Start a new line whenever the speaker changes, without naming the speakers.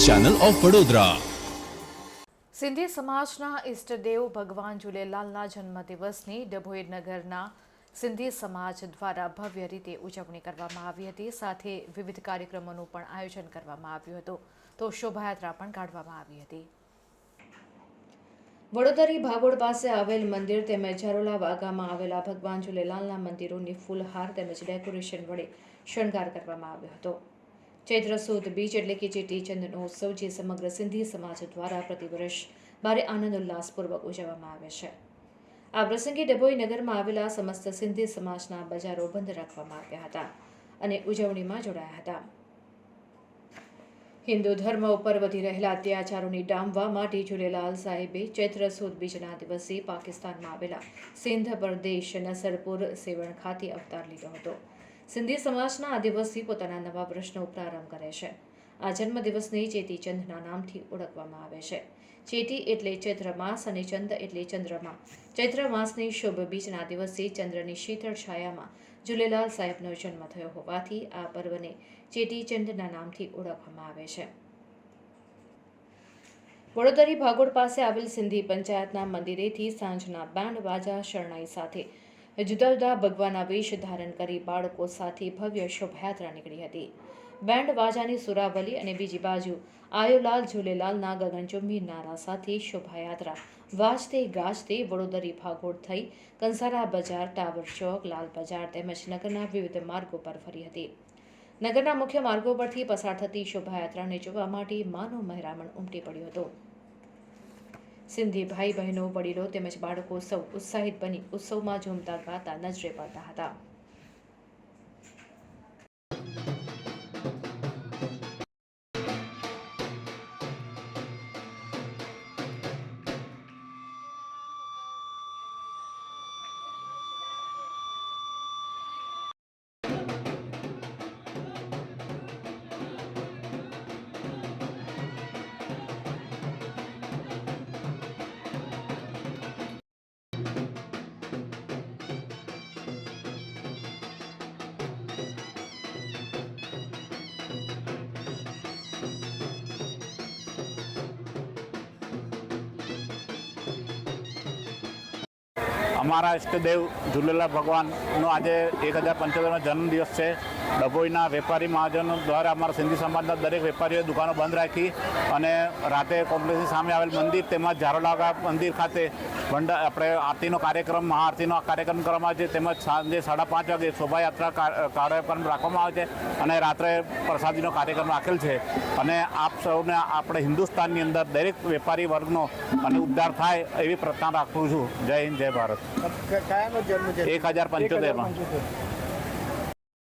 Channel of Vadodara.
Sindhi સમાજના ઇષ્ટદેવ ભગવાન ઝૂલેલાલના જન્મદિવસની ડભોઈ નગરના સિંધી સમાજ દ્વારા ભવ્ય રીતે ઉજવણી કરવામાં આવી હતી। સાથે વિવિધ કાર્યક્રમોનું પણ આયોજન કરવામાં આવ્યું હતું, તો શોભાયાત્રા પણ કાઢવામાં આવી હતી। વડોદરી ભાગોળ પાસે આવેલ મંદિર તેમજ ઝરોલા વાગામાં આવેલા ભગવાન ઝૂલેલાલના મંદિરોની ફૂલહાર તેમજ ડેકોરેશન વડે શણગાર કરવામાં આવ્યો હતો। ચૈત્ર સુદ બીજ એટલે કે ચેટીચંદનો ઉત્સવ જે સમગ્ર સિંધી સમાજ દ્વારા પ્રતિવર્ષ ભારે આનંદ ઉલ્લાસપૂર્વક ઉજવવામાં આવે છે। આ પ્રસંગે ડભોઈ નગરમાં આવેલા સમસ્ત સિંધી સમાજના બજારો બંધ રાખવામાં આવ્યા હતા અને ઉજવણીમાં જોડાયા હતા। હિન્દુ ધર્મ ઉપર વધી રહેલા અત્યાચારોની ડામવા માટે ઝૂલેલાલ સાહેબે ચૈત્ર સુદ બીજના દિવસે પાકિસ્તાનમાં આવેલા સિંધ પ્રદેશ નસરપુર સેવણ ખાતે અવતાર લીધો હતો। સિંધી સમાજના આ દિવસથી પોતાના નવા વર્ષનો પ્રારંભ કરે છે। આ જન્મદિવસને ચેટીચંદના નામથી ઓળખવામાં આવે છે। ચેટી એટલે ચૈત્ર માસ અને ચંદ એટલે ચંદ્રમા। ચૈત્ર માસની શુભ બીજના દિવસે ચંદ્રની શીતળ છાયામાં ઝૂલેલાલ સાહેબનો જન્મ થયો હોવાથી આ પર્વને ચેટીચંદના નામથી ઓળખવામાં આવે છે। વડોદરી ભાગોળ પાસે આવેલ સિંધી પંચાયતના મંદિરેથી સાંજના બેન્ડ વાજા શરણાઈ સાથે જુદા જુદા ભગવાનના વેશ ધારણ કરી બાળકો સાથે ભવ્ય શોભાયાત્રા નીકળી હતી। બેન્ડ વાજાની સુરાવલી અને બીજી બાજુ આયોલાલ ઝૂલેલાલના ગગનચુંબી નારા સાથે શોભાયાત્રા વાજતે ગાજતે વડોદરી ભાગોળ થઈ કંસારા બજાર, ટાવર ચોક, લાલ બજાર તેમજ નગરના વિવિધ માર્ગો પર ફરી હતી। નગરના મુખ્ય માર્ગો પરથી પસાર થતી શોભાયાત્રાને જોવા માટે માનવ મહેરામણ ઉમટી પડ્યું હતું। સિંધી ભાઈ બહેનો, વડીલો તેમજ બાળકો સૌ ઉત્સાહિત બની ઉત્સવમાં ઝૂમતા ગાતા નજરે પડતા હતા।
અમારા ઇષ્ટદેવ ઝૂલેલાલ ભગવાનનો આજે 1075નો જન્મદિવસ છે। ડભોઈના વેપારી મહાજનો દ્વારા અમારા સિંધી સમાજના દરેક વેપારીઓએ દુકાનો બંધ રાખી અને રાતે કોમ્પ્લેક્સની સામે આવેલ મંદિર તેમજ ઝારોલા મંદિર ખાતે આપણે આરતીનો કાર્યક્રમ, મહાઆરતીનો કાર્યક્રમ કરવામાં આવે છે। તેમજ સાંજે 5:30 વાગે શોભાયાત્રા કાર્યક્રમ રાખવામાં આવે છે અને રાત્રે પ્રસાદીનો કાર્યક્રમ રાખેલ છે। અને આપ સૌને આપણે હિન્દુસ્તાનની અંદર દરેક વેપારી વર્ગનો અને ઉદ્ધાર થાય એવી પ્રાર્થના રાખું છું। જય હિન્દ, જય ભારત।
1075